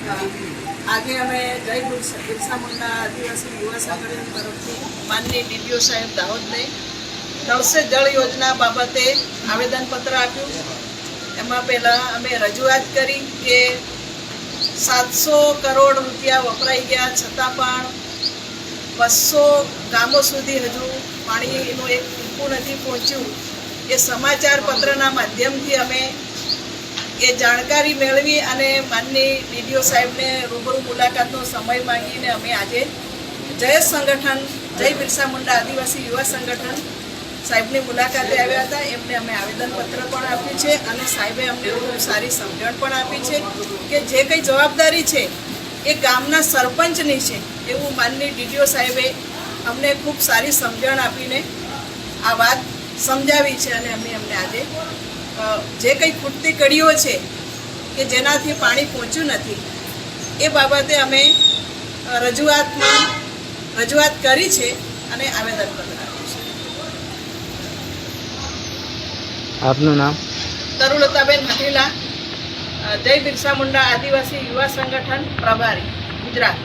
આજે અમે જય બિરસા મુંડા આદિવાસી યુવા સંગઠન તરફથી માનનીય ડીડીઓ સાહેબ દાહોદને નળ સે જળ યોજના બાબતે આવેદનપત્ર આપ્યું. એમાં પહેલાં અમે રજૂઆત કરી કે 700 કરોડ રૂપિયા વપરાઈ ગયા છતાં પણ 200 ગામો સુધી હજુ પાણીનું એક ટીપું નથી પહોંચ્યું. એ સમાચાર પત્રના માધ્યમથી અમે એ જાણકારી મેળવી અને માનનીય ડીડીઓ સાહેબને રૂબરૂ મુલાકાતનો સમય માંગીને અમે આજે જય બિરસા મુંડા આદિવાસી યુવા સંગઠન સાહેબની મુલાકાતે આવ્યા હતા. એમને અમે આવેદનપત્ર પણ આપ્યું છે અને સાહેબે અમને ખૂબ સારી સમજણ પણ આપી છે કે જે કંઈ જવાબદારી છે એ ગામના સરપંચની છે એવું માનનીય ડીડીઓ સાહેબે અમને ખૂબ સારી સમજણ આપીને આ વાત સમજાવી છે. અને અમે અમને આજે જે કંઈ ખૂટતી કડીઓ છે કે જેનાથી પાણી પહોંચ્યું નથી એ બાબતે અમે રજૂઆત કરી છે અને આવેદનપત્ર આપ્યું છે. આપનું નામ? તરુલતાબેન હઠીલા, જય બિરસા મુંડા આદિવાસી યુવા સંગઠન પ્રભારી, ગુજરાત.